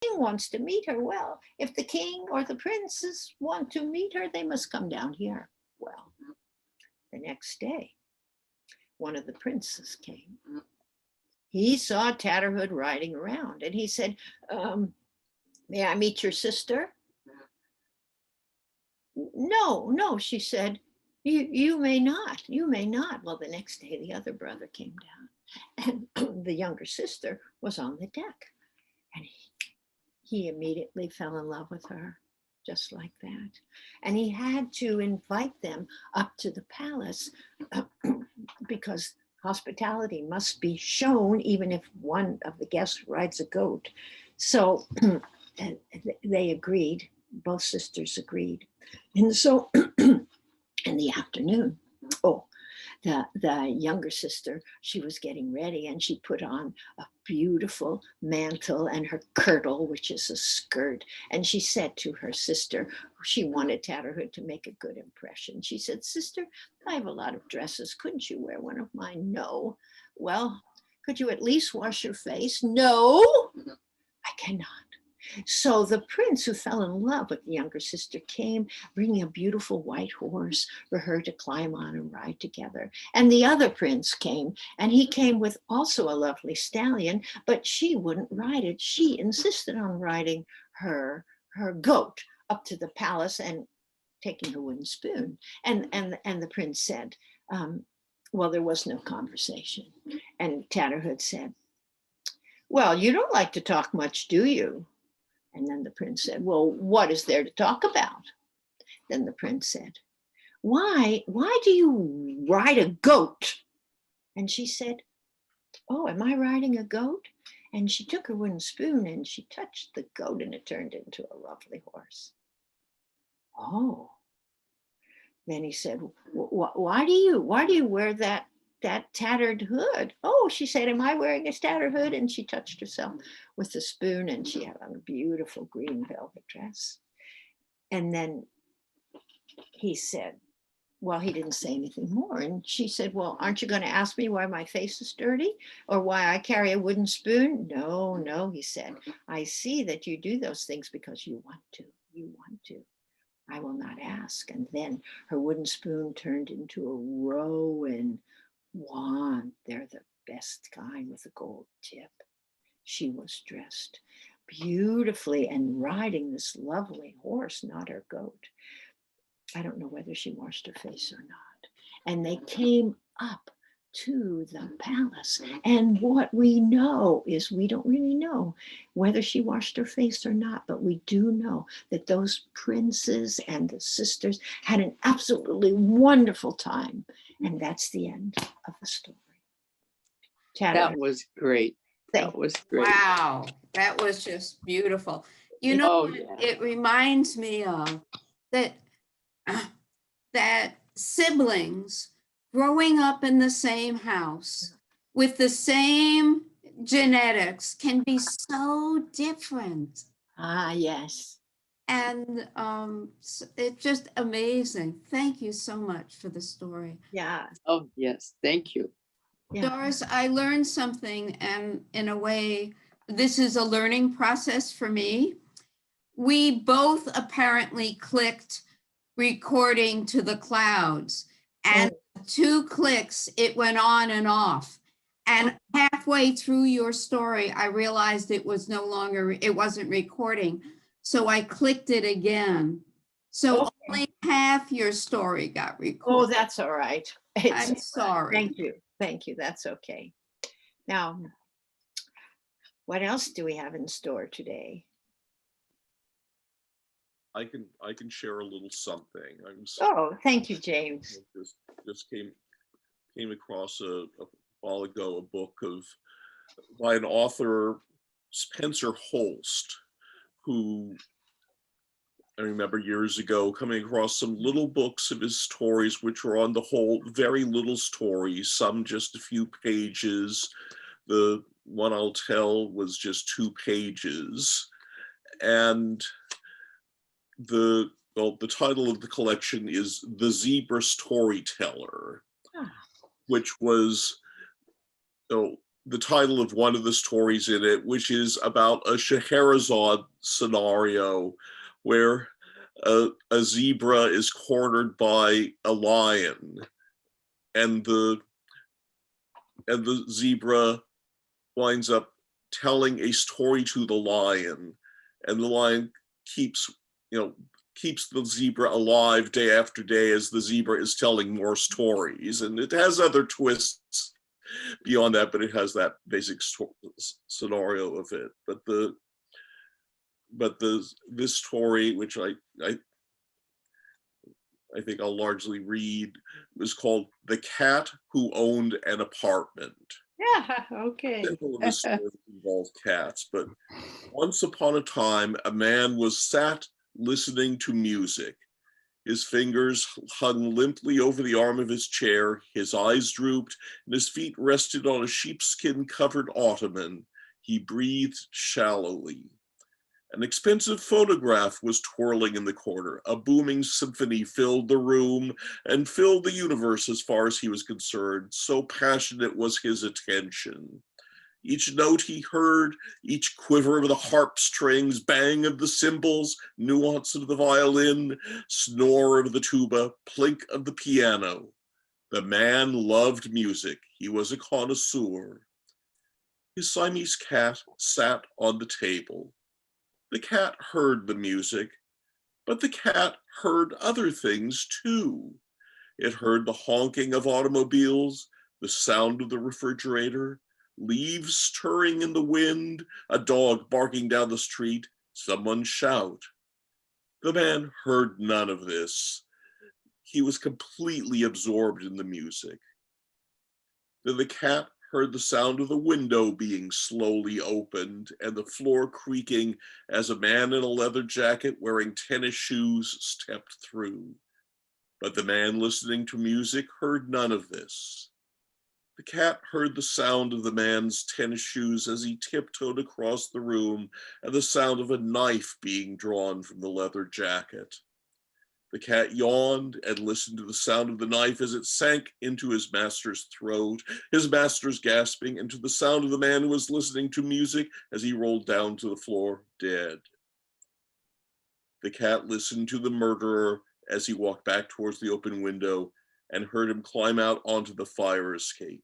king wants to meet her. Well, if the king or the princes want to meet her, they must come down here. Well, the next day, one of the princes came. He saw Tatterhood riding around, and he said, may I meet your sister? No, no, she said, you may not, you may not. Well, the next day, the other brother came down, and the younger sister was on the deck, and he immediately fell in love with her, just like that. And he had to invite them up to the palace because hospitality must be shown even if one of the guests rides a goat. So they agreed, both sisters agreed. And so in the afternoon, the younger sister, she was getting ready, and she put on a beautiful mantle and her kirtle, which is a skirt. And she said to her sister, she wanted Tatterhood to make a good impression. She said, sister, I have a lot of dresses. Couldn't you wear one of mine? No. Well, could you at least wash your face? No, I cannot. So the prince, who fell in love with the younger sister, came bringing a beautiful white horse for her to climb on and ride together. And the other prince came, and he came with also a lovely stallion, but she wouldn't ride it. She insisted on riding her goat up to the palace and taking her wooden spoon. And the prince said, well, there was no conversation. And Tatterhood said, well, you don't like to talk much, do you? And then the prince said, well, what is there to talk about? Then the prince said, why do you ride a goat? And she said, oh, am I riding a goat? And she took her wooden spoon and she touched the goat, and it turned into a lovely horse. Oh. Then he said, why do you wear that tattered hood? Oh, she said, am I wearing a tattered hood? And she touched herself with the spoon, and she had on a beautiful green velvet dress. And then he said, well, he didn't say anything more. And she said, well, aren't you going to ask me why my face is dirty or why I carry a wooden spoon? No, no, he said, I see that you do those things because you want to. You want to. I will not ask. And then her wooden spoon turned into a rowan wand. They're the best kind with a gold tip. She was dressed beautifully and riding this lovely horse, not her goat. I don't know whether she washed her face or not. And they came up to the palace. And what we know is we don't really know whether she washed her face or not, but we do know that those princes and the sisters had an absolutely wonderful time. And that's the end of the story. That was great. That was great. Wow, that was just beautiful. You know, it reminds me of that siblings growing up in the same house with the same genetics can be so different. Ah, yes. And it's just amazing. Thank you so much for the story. Yeah. Oh, yes. Thank you. Yeah. Doris, I learned something, and in a way, this is a learning process for me. We both apparently clicked recording to the clouds, and 2 clicks, it went on and off. And halfway through your story, I realized it wasn't recording. So I clicked it again. So only half your story got recorded. Oh, that's all right. I'm sorry. Thank you. Thank you. That's okay. Now, what else do we have in store today? I can share a little something. Thank you, James. Just came across a while ago a book by an author, Spencer Holst, who I remember years ago coming across some little books of his stories, which were on the whole very little stories, some just a few pages. The one I'll tell was just 2 pages. And the title of the collection is The Zebra Storyteller, which was the title of one of the stories in it, which is about a Scheherazade scenario where a zebra is cornered by a lion, and the zebra winds up telling a story to the lion, and the lion keeps the zebra alive day after day as the zebra is telling more stories. And it has other twists beyond that, but it has that basic scenario of it. But this story, which I think I'll largely read, was called "The Cat Who Owned an Apartment." Yeah, okay. Several of the stories involve cats, but once upon a time, a man was sat listening to music. His fingers hung limply over the arm of his chair, his eyes drooped, and his feet rested on a sheepskin-covered ottoman. He breathed shallowly. An expensive photograph was twirling in the corner. A booming symphony filled the room and filled the universe as far as he was concerned. So passionate was his attention. Each note he heard, each quiver of the harp strings, bang of the cymbals, nuance of the violin, snore of the tuba, plink of the piano. The man loved music. He was a connoisseur. His Siamese cat sat on the table. The cat heard the music, but the cat heard other things too. It heard the honking of automobiles, the sound of the refrigerator, leaves stirring in the wind, a dog barking down the street, someone shout. The man heard none of this. He was completely absorbed in the music. Then the cat heard the sound of the window being slowly opened and the floor creaking as a man in a leather jacket wearing tennis shoes stepped through. But the man listening to music heard none of this. The cat heard the sound of the man's tennis shoes as he tiptoed across the room and the sound of a knife being drawn from the leather jacket. The cat yawned and listened to the sound of the knife as it sank into his master's throat, his master's gasping, and to the sound of the man who was listening to music as he rolled down to the floor, dead. The cat listened to the murderer as he walked back towards the open window and heard him climb out onto the fire escape.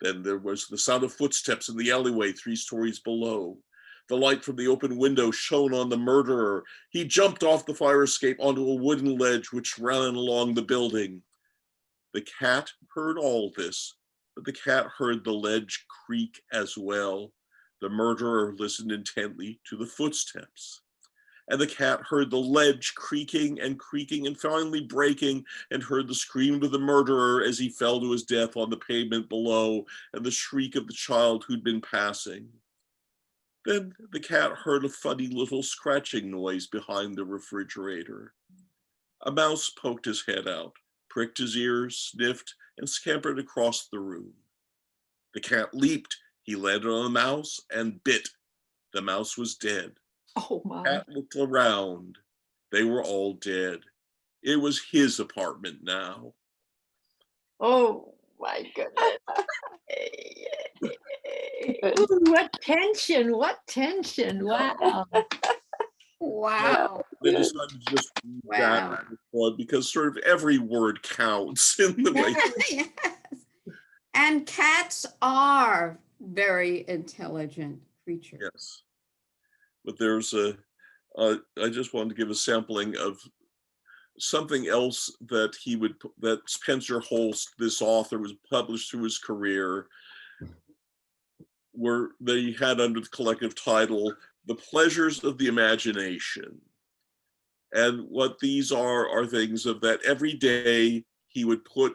Then there was the sound of footsteps in the alleyway 3 stories below. The light from the open window shone on the murderer. He jumped off the fire escape onto a wooden ledge which ran along the building. The cat heard all this, but the cat heard the ledge creak as well. The murderer listened intently to the footsteps. And the cat heard the ledge creaking and finally breaking, and heard the scream of the murderer as he fell to his death on the pavement below, and the shriek of the child who'd been passing. Then the cat heard a funny little scratching noise behind the refrigerator. A mouse poked his head out, pricked his ears, sniffed, and scampered across the room. The cat leaped. He landed on the mouse and bit. The mouse was dead. Oh my. The cat looked around. They were all dead. It was his apartment now. Oh my goodness. Ooh, what tension, what tension. Wow. Wow. They decided to just read Wow. that because sort of every word counts in the way. Yes. And cats are very intelligent creatures. Yes. But there's I just wanted to give a sampling of something else that that Spencer Holst, this author, was published through his career, where they had under the collective title, The Pleasures of the Imagination. And what these are things of that every day he would put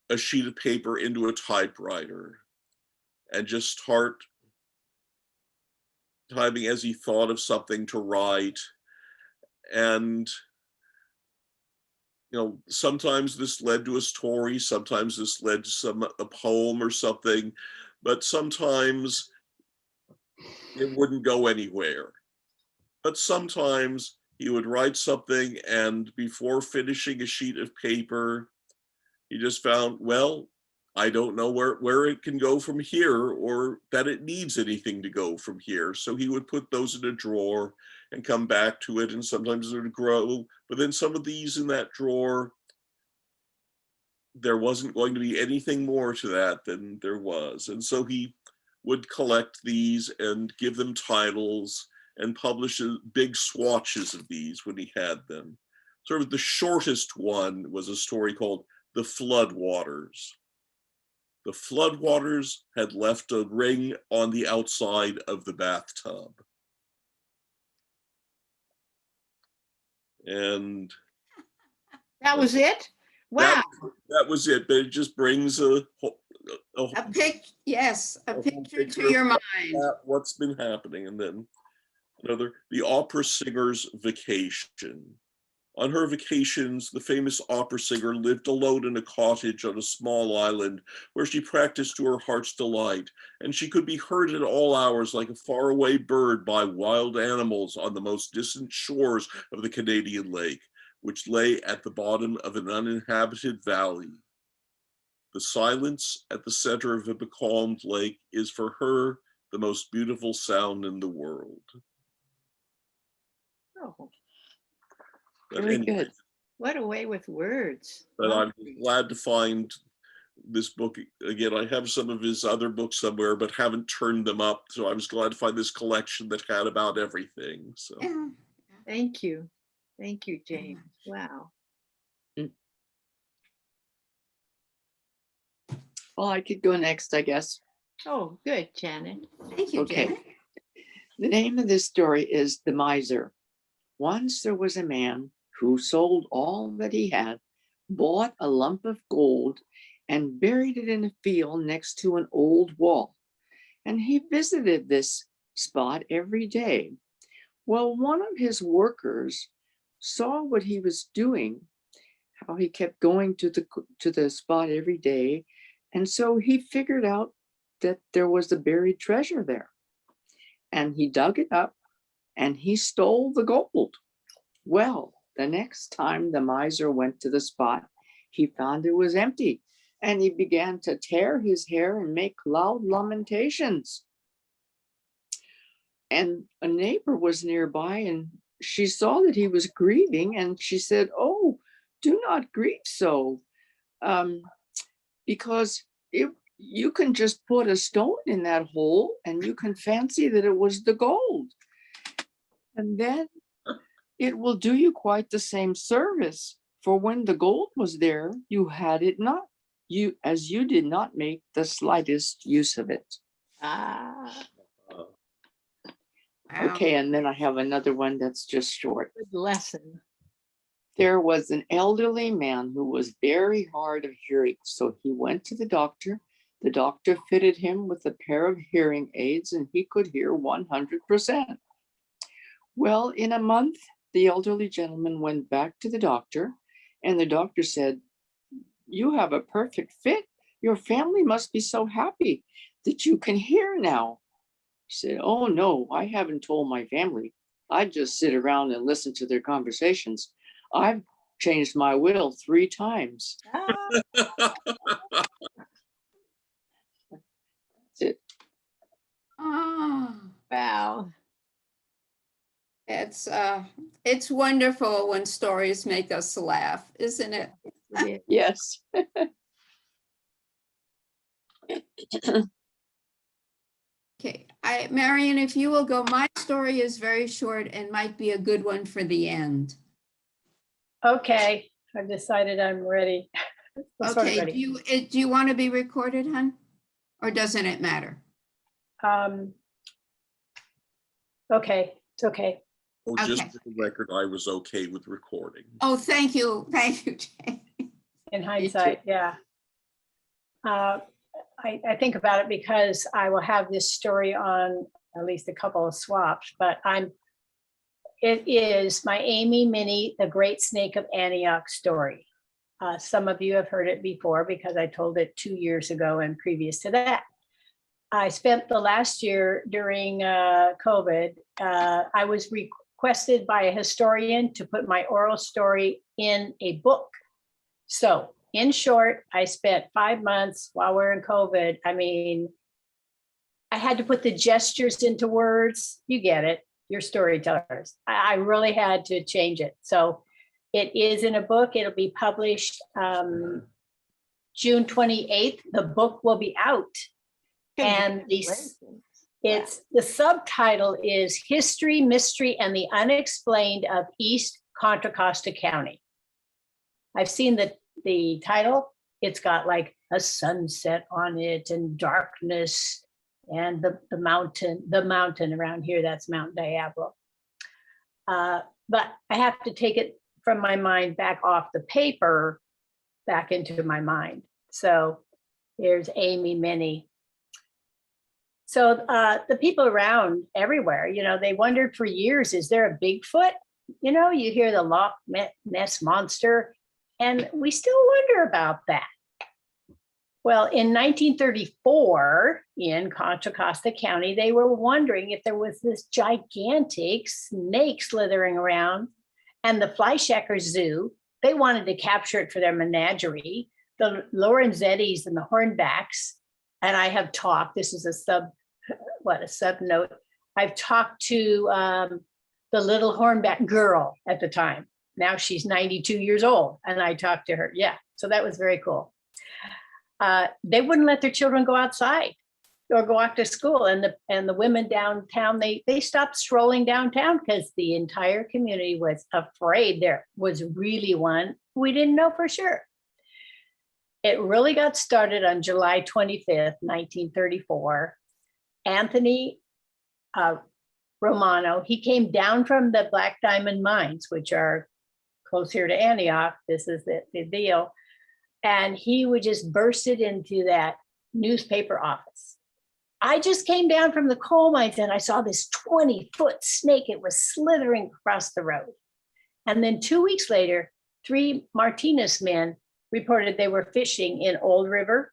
a sheet of paper into a typewriter and just start typing as he thought of something to write. And sometimes this led to a story, sometimes this led to a poem or something, but sometimes it wouldn't go anywhere. But sometimes he would write something, and before finishing a sheet of paper, he just found, well, I don't know where it can go from here or that it needs anything to go from here. So he would put those in a drawer and come back to it, and sometimes it would grow. But then some of these in that drawer, there wasn't going to be anything more to that than there was. And so he would collect these and give them titles and publish big swatches of these when he had them. Sort of the shortest one was a story called The Floodwaters. The floodwaters had left a ring on the outside of the bathtub. And That was it? Wow. that was it, but it just brings a Yes, a whole picture to your mind. what's been happening. And then another, The Opera Singer's Vacation. On her vacations, the famous opera singer lived alone in a cottage on a small island where she practiced to her heart's delight, and she could be heard at all hours like a faraway bird by wild animals on the most distant shores of the Canadian lake, which lay at the bottom of an uninhabited valley. The silence at the center of a becalmed lake is for her the most beautiful sound in the world. Oh, But Very anyway, good. what a way with words. but I'm glad to find this book again. I have some of his other books somewhere, but haven't turned them up. So I was glad to find this collection that had about everything. So Yeah. Thank you. Thank you, James. Wow. Well, I could go next, I guess. Oh, good, Janet. Thank you, Okay. Janet. The name of this story is The Miser. Once there was a man who sold all that he had, bought a lump of gold, and buried it in a field next to an old wall. And he visited this spot every day. Well, one of his workers saw what he was doing, how he kept going to the spot every day. And so he figured out that there was a buried treasure there. And he dug it up and he stole the gold. Well, the next time the miser went to the spot, he found it was empty, and he began to tear his hair and make loud lamentations. And a neighbor was nearby, and she saw that he was grieving, and she said, "Oh, do not grieve so, because you can just put a stone in that hole and you can fancy that it was the gold. And then it will do you quite the same service, for when the gold was there, you had it not, as you did not make the slightest use of it." Ah, Wow. Okay, and then I have another one that's just short. good lesson. There was an elderly man who was very hard of hearing, so he went to the doctor. The doctor fitted him with a pair of hearing aids, and he could hear 100%. Well, in a month, the elderly gentleman went back to the doctor, and the doctor said, "You have a perfect fit. Your family must be so happy that you can hear now." He said, "Oh, no, I haven't told my family. I just sit around and listen to their conversations. I've changed my will 3 times." Ah, That's it. Ah, wow. it's wonderful when stories make us laugh, isn't it? Yes. Okay, Marion, if you will go, my story is very short and might be a good one for the end. Okay, I've decided I'm ready. Sort of Okay, ready. do you want to be recorded, hon? Or doesn't it matter? Okay, it's okay. oh, just Okay. for the record, I was okay with recording. Oh, thank you, Jane. In hindsight, yeah. I think about it because I will have this story on at least a couple of swaps, but it is my Amy Minnie, the Great Snake of Antioch story. Some of you have heard it before because I told it 2 years ago and previous to that. I spent the last year during COVID, I was requested by a historian to put my oral story in a book. So in short, I spent 5 months while we're in COVID. I mean, I had to put the gestures into words. You get it. You're storytellers. I really had to change it. So it is in a book. It'll be published June 28th. The book will be out. And the subtitle is History, Mystery, and the Unexplained of East Contra Costa County. I've seen the title. It's got like a sunset on it and darkness and the mountain around here, that's Mount Diablo. But I have to take it from my mind back off the paper, back into my mind. So here's Amy Minnie. So the people around everywhere, you know, they wondered for years, is there a Bigfoot? You know, you hear the Loch Ness Monster, and we still wonder about that. Well, in 1934, in Contra Costa County, they were wondering if there was this gigantic snake slithering around, and the Fleischacker Zoo, they wanted to capture it for their menagerie. The Lorenzettis and the Hornbacks, and I have talked, this is a sub note. I've talked to the little Hornback girl at the time. Now she's 92 years old, and I talked to her. Yeah, so that was very cool. They wouldn't let their children go outside or go off to school, and the women downtown, they stopped strolling downtown because the entire community was afraid there was really one. We didn't know for sure. It really got started on July 25th, 1934. Anthony Romano, he came down from the Black Diamond mines, which are close here to Antioch. This is the deal. And he would just bursted into that newspaper office. I just came down from the coal mines and I saw this 20-foot snake. It was slithering across the road. And then 2 weeks later, 3 Martinez men reported they were fishing in Old River,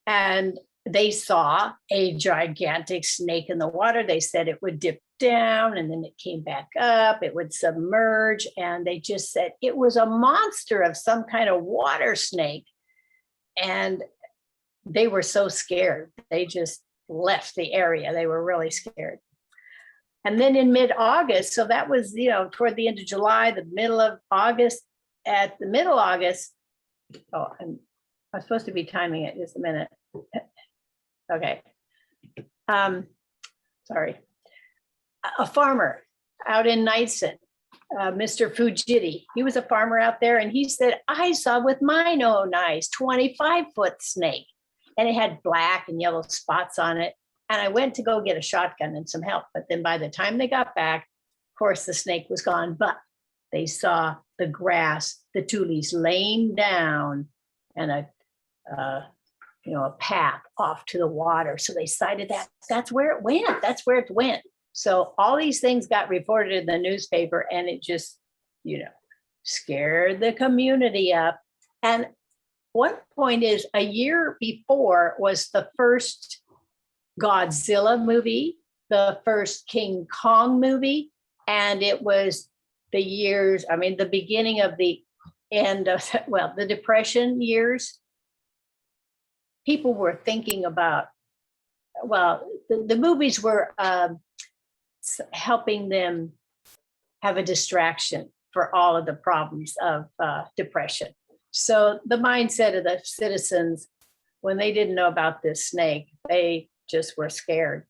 and they saw a gigantic snake in the water. They said it would dip down and then it came back up, it would submerge, and they just said it was a monster of some kind of water snake. And they were so scared, they just left the area. They were really scared. And then in mid-August, so that was, you know, toward the end of July, the middle of August, at the middle August, oh, I'm supposed to be timing it just a minute. Okay. Sorry. A farmer out in Knightson, Mr. Fujiti, he was a farmer out there, and he said, I saw with mine own eyes 25-foot snake, and it had black and yellow spots on it. And I went to go get a shotgun and some help. But then by the time they got back, of course, the snake was gone, but they saw the grass, the tules laying down, and a path off to the water. So they decided that's where it went. That's where it went. So all these things got reported in the newspaper, and it just, scared the community up. And one point is, a year before was the first Godzilla movie, the first King Kong movie, and it was the beginning of the end of, the Depression years. People were thinking about, the movies were helping them have a distraction for all of the problems of depression. So the mindset of the citizens, when they didn't know about this snake, they just were scared.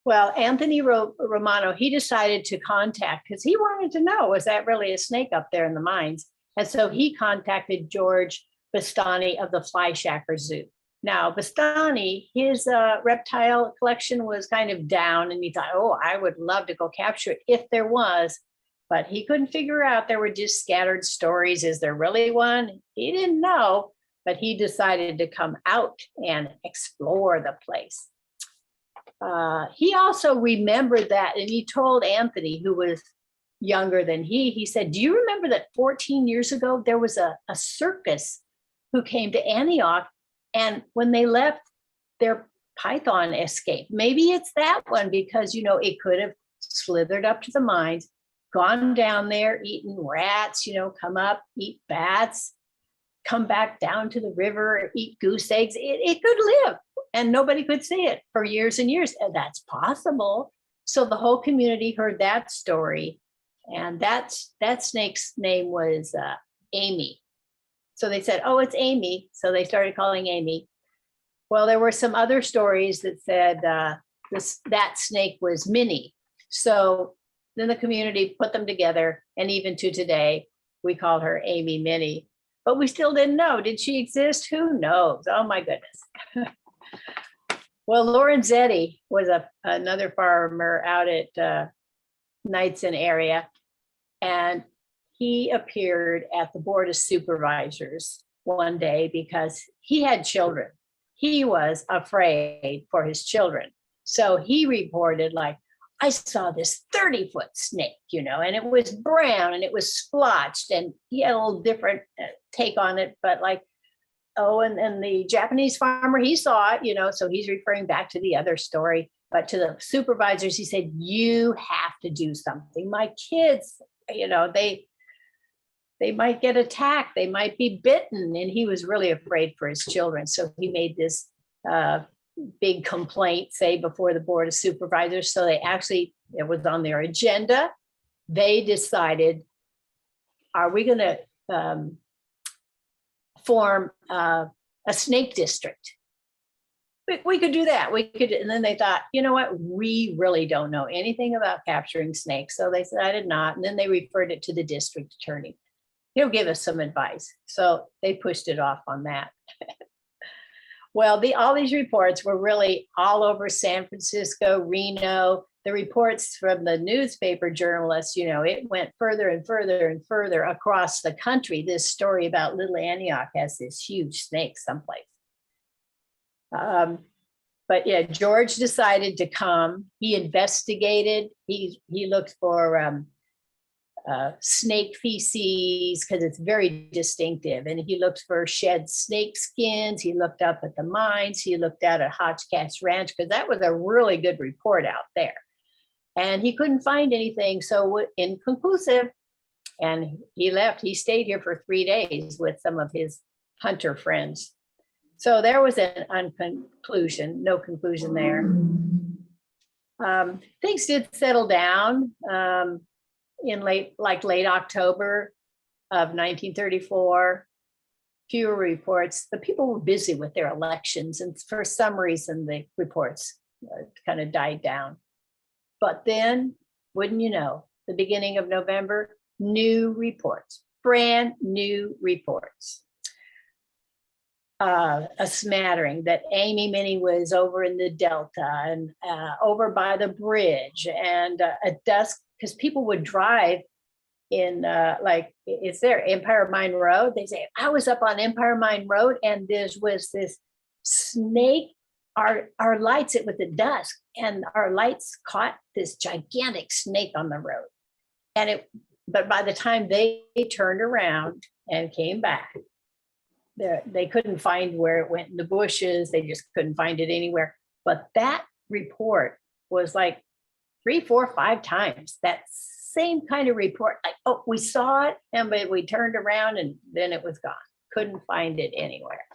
Well, Anthony Romano, he decided to contact, because he wanted to know, was that really a snake up there in the mines? And so he contacted George Bastani of the Fleischacker Zoo. Now, Bastani, his reptile collection was kind of down, and he thought, I would love to go capture it if there was, but he couldn't figure out. There were just scattered stories. Is there really one? He didn't know, but he decided to come out and explore the place. He also remembered that, and he told Anthony, who was younger than he said, do you remember that 14 years ago, there was a circus who came to Antioch, and when they left, their python escaped. Maybe it's that one, because, it could have slithered up to the mines, gone down there, eaten rats, come up, eat bats, come back down to the river, eat goose eggs. It could live and nobody could see it for years and years. And that's possible. So the whole community heard that story. And that snake's name was Amy. So they said, oh, it's Amy. So they started calling Amy. Well, there were some other stories that said that snake was Minnie. So then the community put them together. And even to today, we call her Amy Minnie. But we still didn't know. Did she exist? Who knows? Oh, my goodness. Well, Lorenzetti was another farmer out at Knightson area. And he appeared at the Board of Supervisors one day because he had children. He was afraid for his children. So he reported, like, I saw this 30-foot snake, and it was brown and it was splotched, and he had a little different take on it, but like, oh, and the Japanese farmer, he saw it, so he's referring back to the other story. But to the supervisors, he said, you have to do something. My kids, they might get attacked, they might be bitten. And he was really afraid for his children. So he made this big complaint, say, before the Board of Supervisors. So it was on their agenda. They decided, are we going to form a snake district? We could do that. And then they thought, you know what? We really don't know anything about capturing snakes. So they decided not. And then they referred it to the district attorney. He'll give us some advice. So they pushed it off on that. Well, all these reports were really all over San Francisco, Reno. The reports from the newspaper journalists, it went further and further and further across the country. This story about Little Antioch has this huge snake someplace. But yeah, George decided to come. He investigated. He looked for snake feces because it's very distinctive. And he looked for shed snake skins. He looked up at the mines. He looked out at Hotchkiss Ranch because that was a really good report out there. And he couldn't find anything so inconclusive. And he left. He stayed here for 3 days with some of his hunter friends. So there was no conclusion there. Things did settle down in late October of 1934. Fewer reports. The people were busy with their elections, and for some reason, the reports kind of died down. But then, wouldn't you know, the beginning of November, new reports, brand new reports. A smattering that Amy Minnie was over in the Delta and over by the bridge, and at dusk, because people would drive in it's there, Empire Mine Road. They say, I was up on Empire Mine Road and there was this snake, our lights, it was at dusk, and our lights caught this gigantic snake on the road. But by the time they turned around and came back, they couldn't find where it went in the bushes. They just couldn't find it anywhere. But that report was like 3, 4, 5 times that same kind of report. Like, oh, we saw it, but we turned around and then it was gone. Couldn't find it anywhere.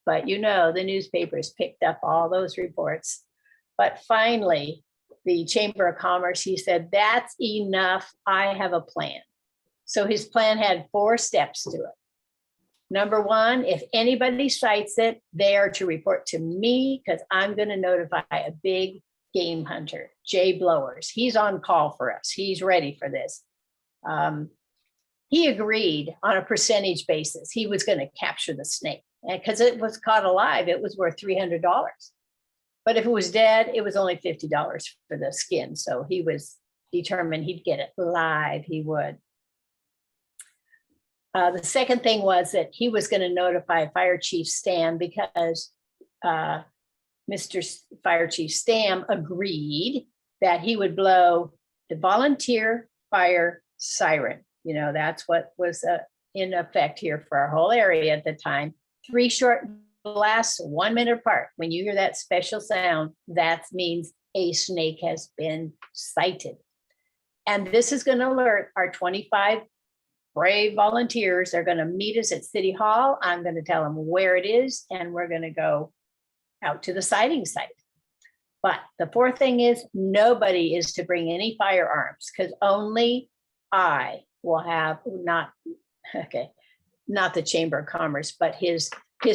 But the newspapers picked up all those reports. But finally, the Chamber of Commerce, he said, that's enough. I have a plan. So his plan had 4 steps to it. Number 1, if anybody cites it, they are to report to me because I'm going to notify a big game hunter, Jay Blowers. He's on call for us. He's ready for this. He agreed on a percentage basis. He was going to capture the snake because it was caught alive. It was worth $300. But if it was dead, it was only $50 for the skin. So he was determined he'd get it live. He would. The second thing was that he was going to notify Fire Chief Stam because Mr. Fire Chief Stam agreed that he would blow the volunteer fire siren. That's what was in effect here for our whole area at the time. 3 short blasts, 1 minute apart. When you hear that special sound, that means a snake has been sighted. And this is going to alert our 25 brave volunteers. They're going to meet us at City Hall. I'm going to tell them where it is, and we're going to go out to the sighting site. But the fourth thing is nobody is to bring any firearms, because only I will have, not the Chamber of Commerce, but his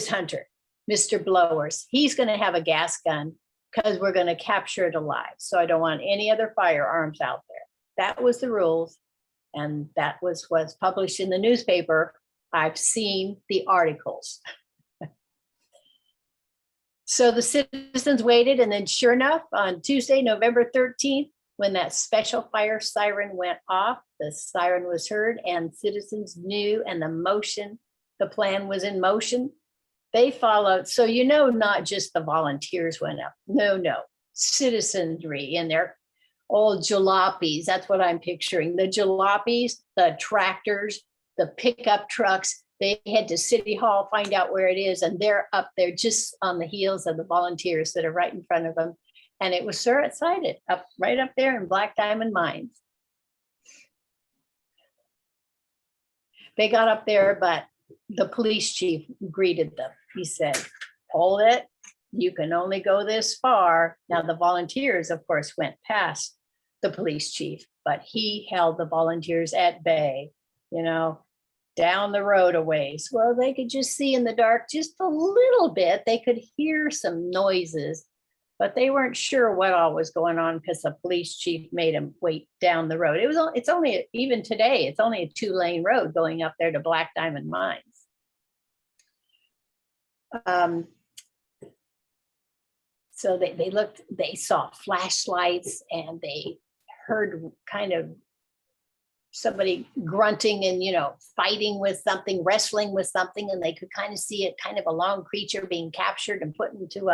hunter, Mr. Blowers. He's going to have a gas gun because we're going to capture it alive. So I don't want any other firearms out there. That was the rules. And that was what's published in the newspaper. I've seen the articles. So the citizens waited, and then sure enough, on Tuesday, November 13th, when that special fire siren went off, the siren was heard and citizens knew, and the plan was in motion. They followed. So, not just the volunteers went up. No, citizenry in their old jalopies. That's what I'm picturing. The jalopies, the tractors, the pickup trucks. They head to City Hall, find out where it is, and they're up there just on the heels of the volunteers that are right in front of them. And it was sighted right up there in Black Diamond Mines. They got up there, but the police chief greeted them. He said, "Hold it. You can only go this far." Now, the volunteers, of course, went past the police chief, but he held the volunteers at bay, down the road a ways. Well, they could just see in the dark just a little bit. They could hear some noises, but they weren't sure what all was going on because the police chief made them wait down the road. It's only, even today, it's only a 2-lane road going up there to Black Diamond Mines. So they saw flashlights, and they heard kind of somebody grunting and, fighting with something, wrestling with something, and they could kind of see it, kind of a long creature being captured and put into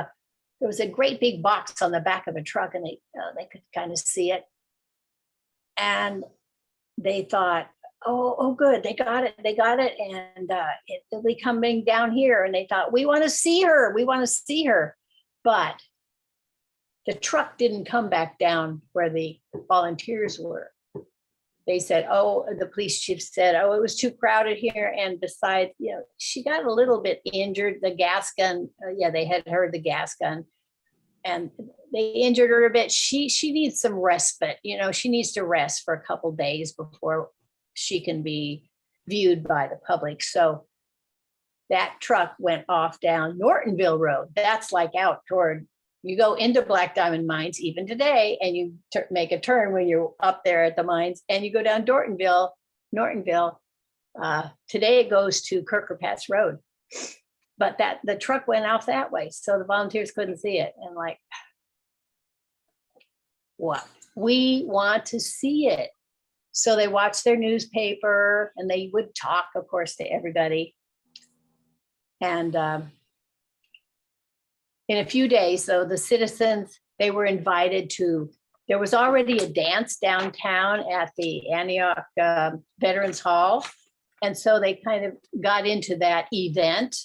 there was a great big box on the back of a truck, and they could kind of see it. And they thought, oh, good, they got it. And it'll be coming down here. And they thought, we want to see her. But the truck didn't come back down where the volunteers were. They said, the police chief said, it was too crowded here. And besides, she got a little bit injured. The gas gun, they had heard the gas gun, and they injured her a bit. She needs some respite. She needs to rest for a couple days before she can be viewed by the public. So that truck went off down Nortonville Road. That's like out toward, you go into Black Diamond Mines even today, and you make a turn when you're up there at the mines, and you go down Nortonville. Today it goes to Kirker Road, but the truck went off that way, so the volunteers couldn't see it. And what? We want to see it. So they watched their newspaper, and they would talk, of course, to everybody. And in a few days, though, the citizens, they were invited to, there was already a dance downtown at the Antioch Veterans Hall. And so they kind of got into that event.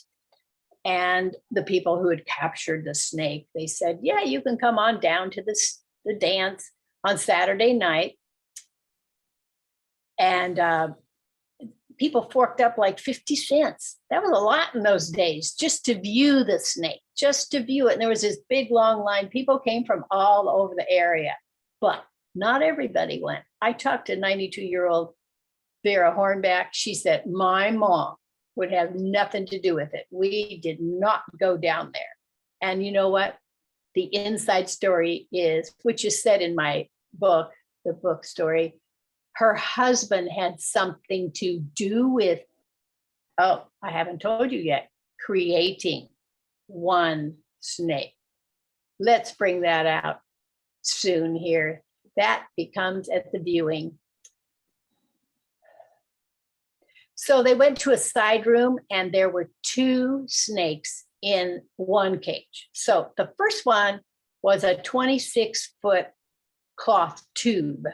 And the people who had captured the snake, they said, yeah, you can come on down to the dance on Saturday night. And people forked up like 50 cents. That was a lot in those days, just to view the snake, just to view it. And there was this big, long line. People came from all over the area, but not everybody went. I talked to 92-year-old Vera Hornback. She said, my mom would have nothing to do with it. We did not go down there. And you know what? The inside story is, which is said in my book, the book story, her husband had something to do with, I haven't told you yet, creating one snake. Let's bring that out soon here. That becomes at the viewing. So they went to a side room, and there were 2 snakes in one cage. So the first one was a 26-foot cloth tube.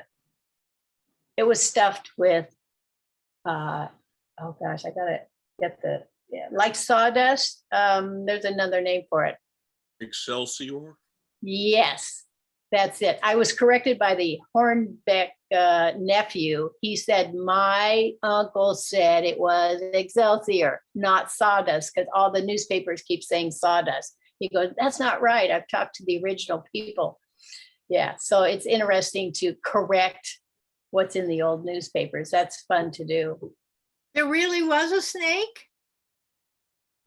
It was stuffed with, I gotta get like sawdust. There's another name for it. Excelsior? Yes. That's it. I was corrected by the Hornbeck nephew. He said, my uncle said it was Excelsior, not sawdust, because all the newspapers keep saying sawdust. He goes, that's not right. I've talked to the original people. Yeah, so it's interesting to correct what's in the old newspapers. That's fun to do. There really was a snake?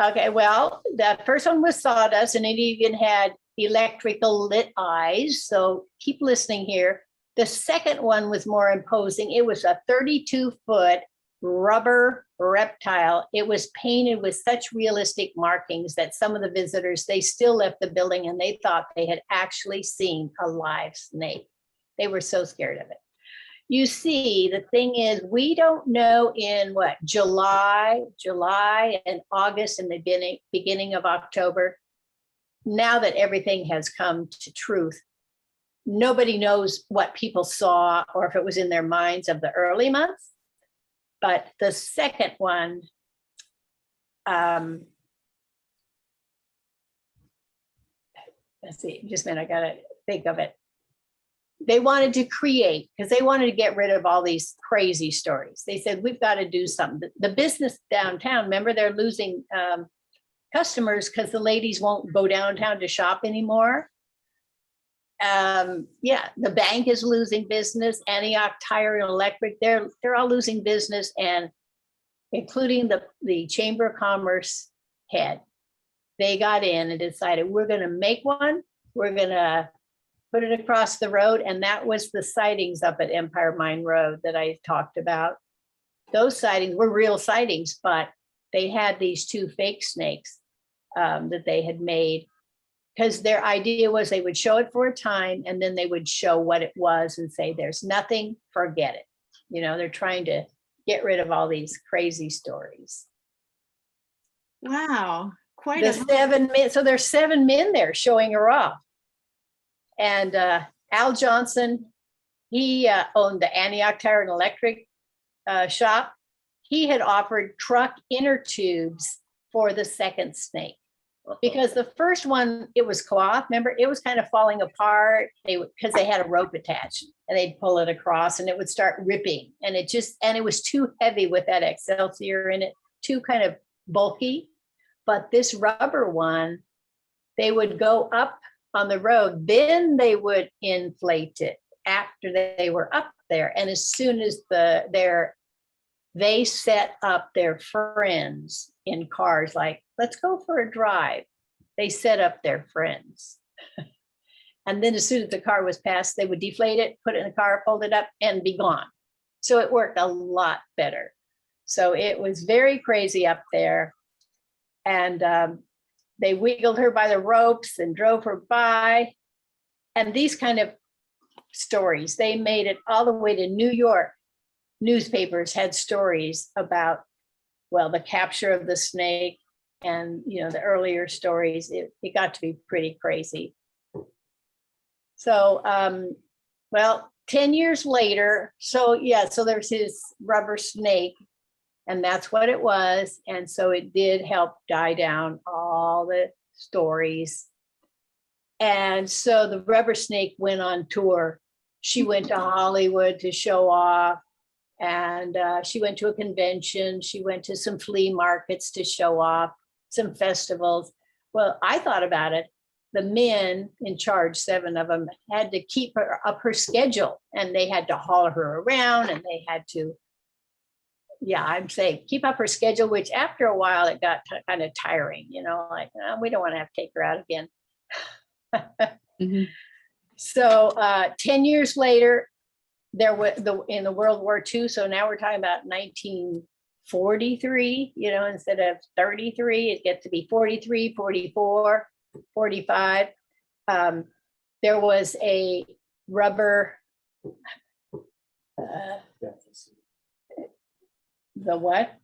Okay, well, the first one was sawdust, and it even had electrical lit eyes. So keep listening here. The second one was more imposing. It was a 32-foot rubber reptile. It was painted with such realistic markings that some of the visitors, they still left the building and they thought they had actually seen a live snake. They were so scared of it. You see, the thing is, we don't know in what, July and August and the beginning of October, now that everything has come to truth, nobody knows what people saw or if it was in their minds of the early months. But the second one, let's see, just a minute, I gotta think of it. They wanted to create, because they wanted to get rid of all these crazy stories. They said, we've got to do something. The business downtown, remember, they're losing customers because the ladies won't go downtown to shop anymore. Yeah, the bank is losing business. Antioch Tire and Electric, they're all losing business, and including the Chamber of Commerce head. They got in and decided, we're going to make one. We're going to put it across the road. And that was the sightings up at Empire Mine Road that I talked about. Those sightings were real sightings, but they had these two fake snakes that they had made, because their idea was they would show it for a time and then they would show what it was and say, there's nothing, forget it. You know, they're trying to get rid of all these crazy stories. Wow, quite The a 7 men, so there's 7 men there showing her off. And Al Johnson, he owned the Antioch Tire and Electric shop. He had offered truck inner tubes for the second snake, because the first one, it was cloth. Remember, it was kind of falling apart. Because they had a rope attached, and they'd pull it across, and it would start ripping. And it was too heavy with that Excelsior in it, too kind of bulky. But this rubber one, they would go up on the road, then they would inflate it after they were up there. And as soon as they set up their friends in cars, like, let's go for a drive. They set up their friends. And then as soon as the car was passed, they would deflate it, put it in the car, fold it up, and be gone. So it worked a lot better. So it was very crazy up there. And they wiggled her by the ropes and drove her by. And these kind of stories, they made it all the way to New York. Newspapers had stories about, well, the capture of the snake and, you know, the earlier stories. It got to be pretty crazy. So, well, 10 years later, so there's his rubber snake, and that's what it was. And so it did help die down all the stories. And so the rubber snake went on tour. She went to Hollywood to show off, and she went to a convention. She went to some flea markets to show off, some festivals. Well, I thought about it. The men in charge, 7 of them, had to keep her up her schedule, and they had to haul her around, and they had to, I'm saying keep up her schedule, which after a while it got kind of tiring, you know, like, we don't want to have to take her out again. Mm-hmm. So 10 years later, there was in the World War II. So now we're talking about 1943, you know, instead of 33, it gets to be 43, 44, 45. There was a rubber, the what?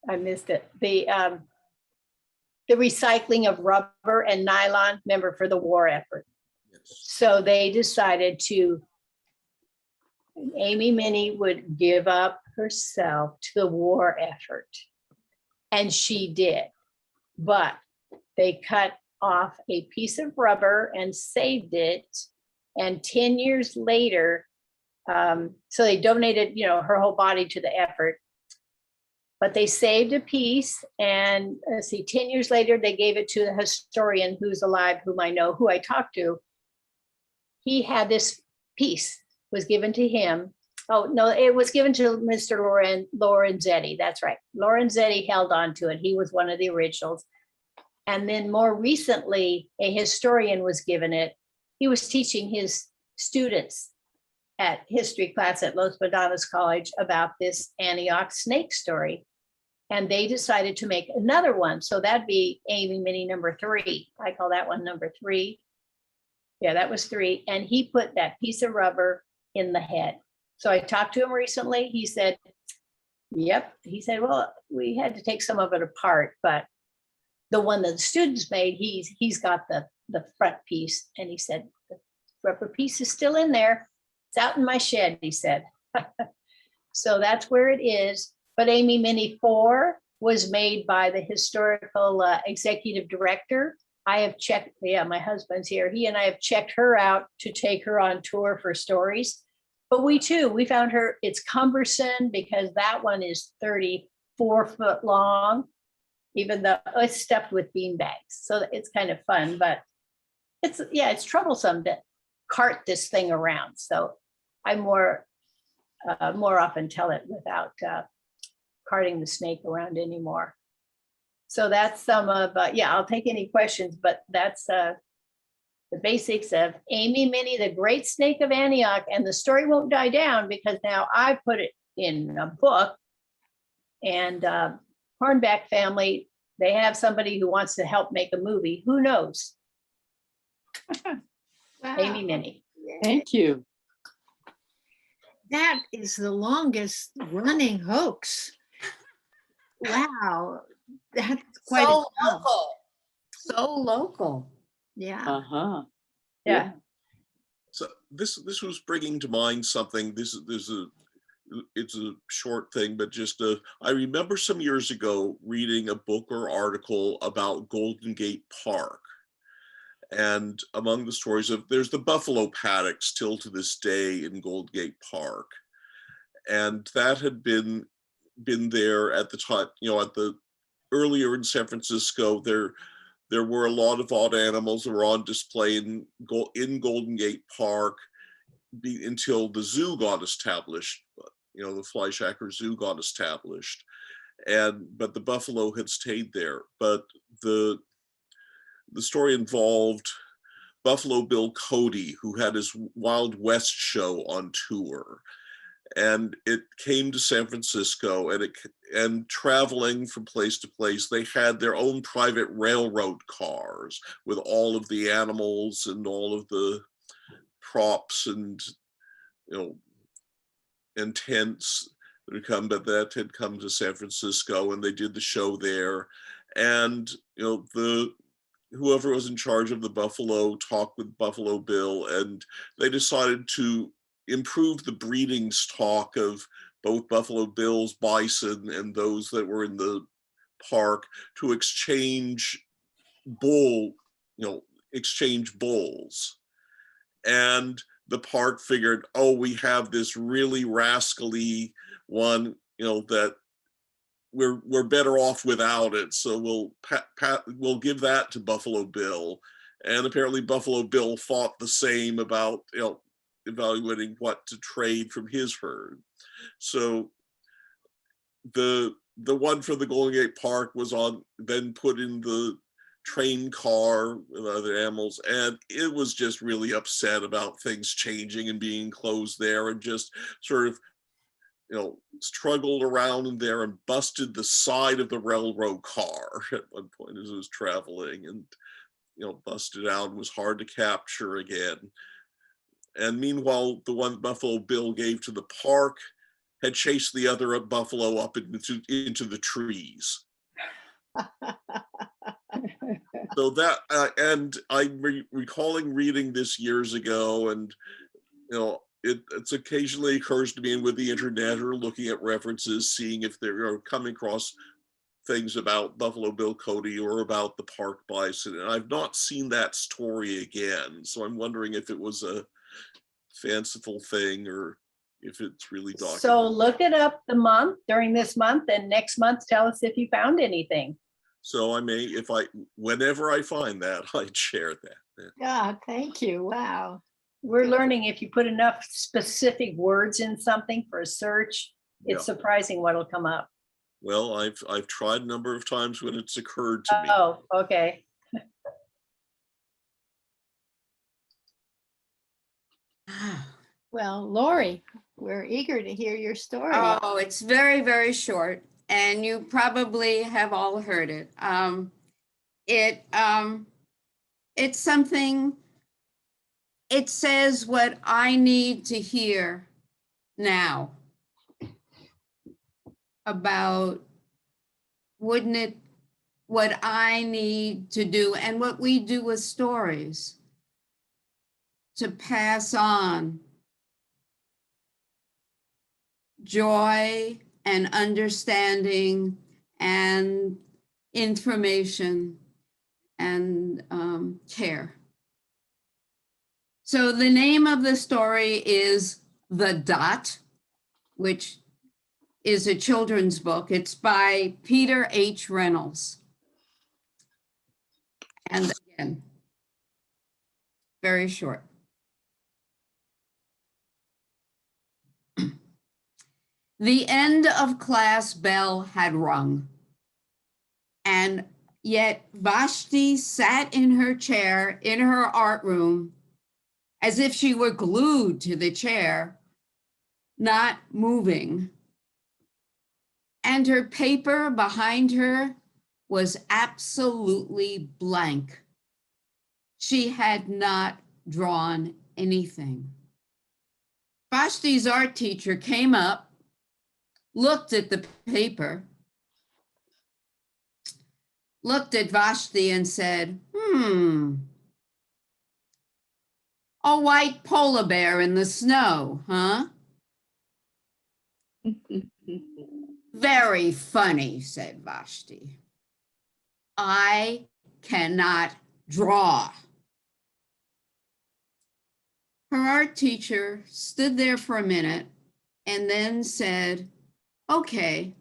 I missed it. The recycling of rubber and nylon, remember, for the war effort. Yes. So they decided Amy Minnie would give up herself to the war effort. And she did. But they cut off a piece of rubber and saved it. And 10 years later, so they donated, her whole body to the effort. But they saved a piece, and let's see, 10 years later, they gave it to the historian who's alive, whom I know, who I talked to. He had this piece, was given to him. Oh, no, it was given to Mr. Lorenzetti. That's right. Lorenzetti held on to it. He was one of the originals. And then more recently, a historian was given it. He was teaching his students at history class at Los Madonnas College about this Antioch snake story. And they decided to make another one. So that'd be Amy Mini number 3. I call that one number 3. Yeah, that was 3. And he put that piece of rubber in the head. So I talked to him recently. He said, yep. He said, well, we had to take some of it apart, but the one that the students made, he's got the front piece. And he said, the rubber piece is still in there. It's out in my shed, he said. So that's where it is. But Amy Mini 4 was made by the historical executive director. I have checked, yeah, my husband's here. He and I have checked her out to take her on tour for stories. But we found her, it's cumbersome because that one is 34 foot long, even though it's stuffed with bean bags. So it's kind of fun, but it's troublesome to cart this thing around. So I more often tell it without carting the snake around anymore. So that's some of, I'll take any questions, but that's the basics of Amy Mini, the Great Snake of Antioch. And the story won't die down because now I put it in a book. And Hornback family, they have somebody who wants to help make a movie. Who knows? Wow. Amy Mini. Thank you. That is the longest running hoax. Wow. That's quite So a job. local. So local. Yeah. Uh-huh. Yeah. So this was bringing to mind something. It's a short thing, but just I remember some years ago reading a book or article about Golden Gate Park. And among the stories there's the buffalo paddock still to this day in Golden Gate Park. And that had been there at the time, at the earlier in San Francisco, there were a lot of odd animals that were on display in Golden Gate Park until the zoo got established, the Fleischacker Zoo got established. But the buffalo had stayed there. But the story involved Buffalo Bill Cody, who had his Wild West show on tour. And it came to San Francisco, and traveling from place to place, they had their own private railroad cars with all of the animals and all of the props and and tents but that had come to San Francisco, and they did the show there. And whoever was in charge of the buffalo talked with Buffalo Bill, and they decided to improve the breeding stock of both Buffalo Bill's bison and those that were in the park to exchange bulls. And the park figured, oh, we have this really rascally one, that we're better off without it. So we'll give that to Buffalo Bill. And apparently Buffalo Bill thought the same about, evaluating what to trade from his herd. So the one for the Golden Gate Park was then put in the train car with other animals, and it was just really upset about things changing and being closed there, and just sort of struggled around in there and busted the side of the railroad car at one point as it was traveling, and busted out and was hard to capture again. And meanwhile, the one Buffalo Bill gave to the park had chased the other buffalo up into the trees. So that, and I'm recalling reading this years ago, and it's occasionally occurs to me with the internet or looking at references, seeing if they're coming across things about Buffalo Bill Cody or about the park bison, and I've not seen that story again. So I'm wondering if it was a fanciful thing or if it's really documented. So look it up during this month, and next month, tell us if you found anything. So I may, whenever I find that, I'd share that. Yeah, thank you. Wow. We're learning if you put enough specific words in something for a search, it's Yeah. surprising what'll come up. Well, I've tried a number of times when it's occurred to me. Oh, okay. Well, Lori, we're eager to hear your story. Oh, it's very, very short, and you probably have all heard it. It's something, it says what I need to hear now about, wouldn't it, what I need to do and what we do with stories to pass on joy and understanding and information and care. So the name of the story is The Dot, which is a children's book. It's by Peter H. Reynolds. And again, very short. The end of class bell had rung, and yet Vashti sat in her chair in her art room as if she were glued to the chair, not moving. And her paper behind her was absolutely blank. She had not drawn anything. Vashti's art teacher came up, looked at the paper, looked at Vashti and said, a white polar bear in the snow, huh? Very funny, said Vashti. I cannot draw. Her art teacher stood there for a minute and then said, okay,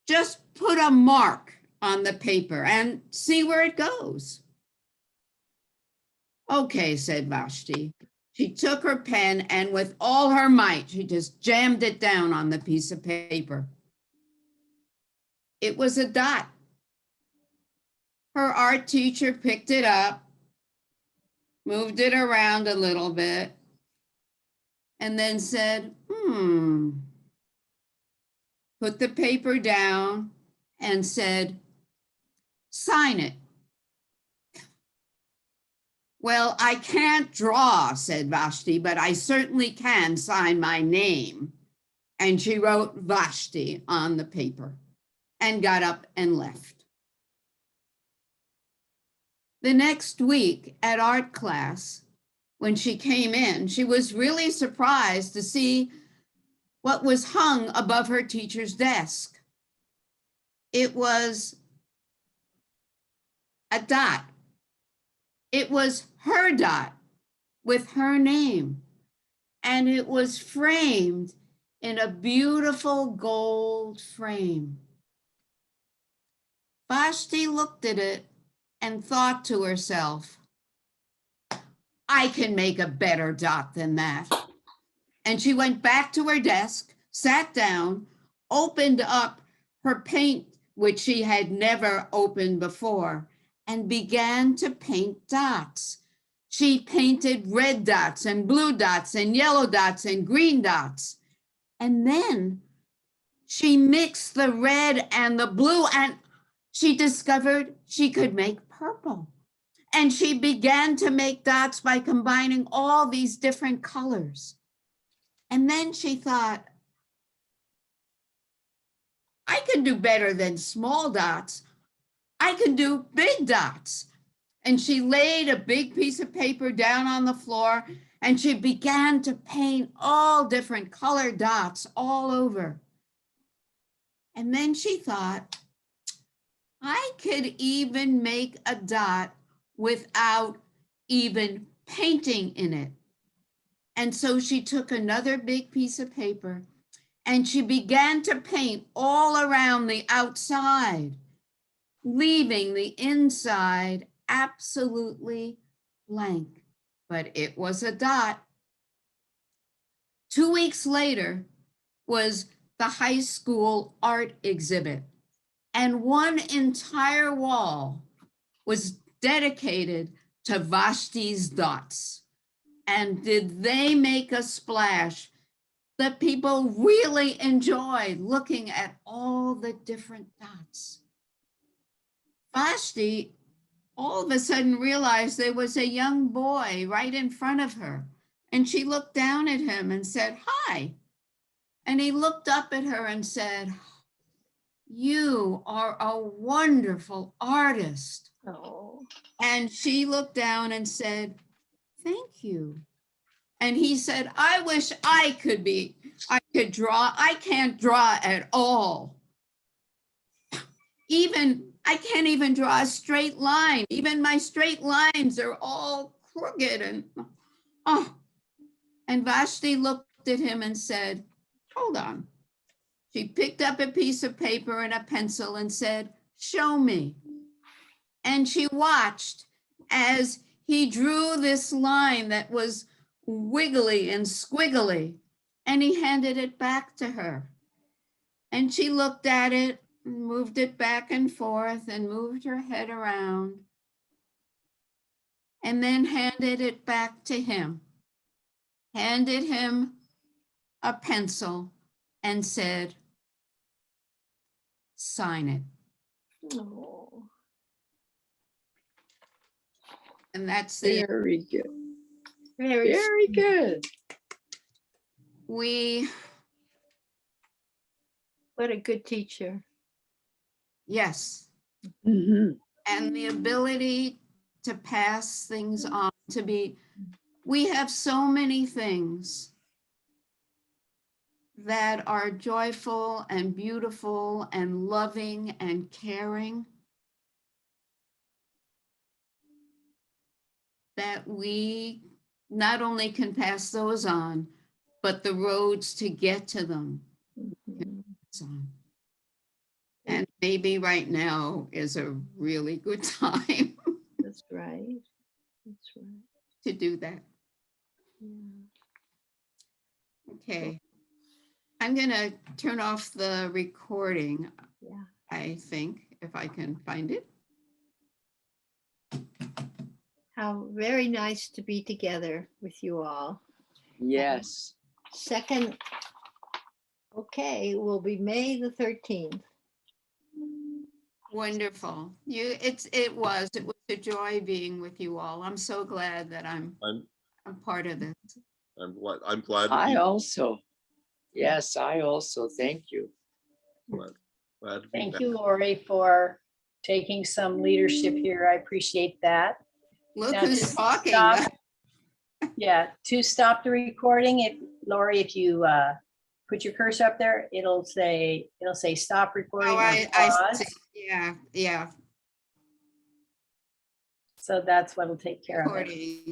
just put a mark on the paper and see where it goes. Okay, said Vashti. She took her pen and with all her might, she just jammed it down on the piece of paper. It was a dot. Her art teacher picked it up, moved it around a little bit, and then said, put the paper down and said, sign it. Well, I can't draw, said Vashti, but I certainly can sign my name. And she wrote Vashti on the paper and got up and left. The next week at art class, when she came in, she was really surprised to see what was hung above her teacher's desk. It was a dot. It was her dot with her name, and it was framed in a beautiful gold frame. Vashti looked at it and thought to herself, I can make a better dot than that. And she went back to her desk, sat down, opened up her paint, which she had never opened before, and began to paint dots. She painted red dots and blue dots and yellow dots and green dots. And then she mixed the red and the blue, and she discovered she could make purple. And she began to make dots by combining all these different colors. And then she thought, I can do better than small dots. I can do big dots. And she laid a big piece of paper down on the floor and she began to paint all different colored dots all over. And then she thought, I could even make a dot without even painting in it. And so she took another big piece of paper and she began to paint all around the outside, leaving the inside absolutely blank. But it was a dot. 2 weeks later was the high school art exhibit, and one entire wall was dedicated to Vashti's dots. And did they make a splash that people really enjoyed looking at all the different dots? Vashti all of a sudden realized there was a young boy right in front of her. And she looked down at him and said, "Hi." And he looked up at her and said, "You are a wonderful artist." Oh, And she looked down and said, "Thank you." And he said, "I wish I could draw. I can't draw at all. I can't even draw a straight line. Even my straight lines are all crooked." And Vashti looked at him and said, "Hold on." She picked up a piece of paper and a pencil and said, "Show me." And she watched as he drew this line that was wiggly and squiggly, and he handed it back to her. And she looked at it, moved it back and forth, and moved her head around, and then handed it back to him, handed him a pencil, and said, "Sign it." oh, And that's the Very good. very, Very good. what a good teacher. Yes. Mhm. And the ability to pass things on, we have so many things that are joyful and beautiful and loving and caring that we not only can pass those on, but the roads to get to them Mhm. is on. And maybe right now is a really good time That's right. That's right. to do that. Yeah. Okay. I'm gonna turn off the recording, Yeah. I think, if I can find it. How very nice to be together with you all. Yes. Second, okay, will be May the 13th. Wonderful. It was a joy being with you all. I'm so glad that I'm part of this. I'm glad to I be, also. Yes, I also. Thank you. glad to be Thank back. you, Lori, for taking some leadership here. I appreciate that. Look Now, who's to talking. stop- Yeah, to stop the recording, Lori, if you put your cursor up there, it'll say stop recording Oh, or I pause. see. Yeah. So that's what'll take care of it. Recording.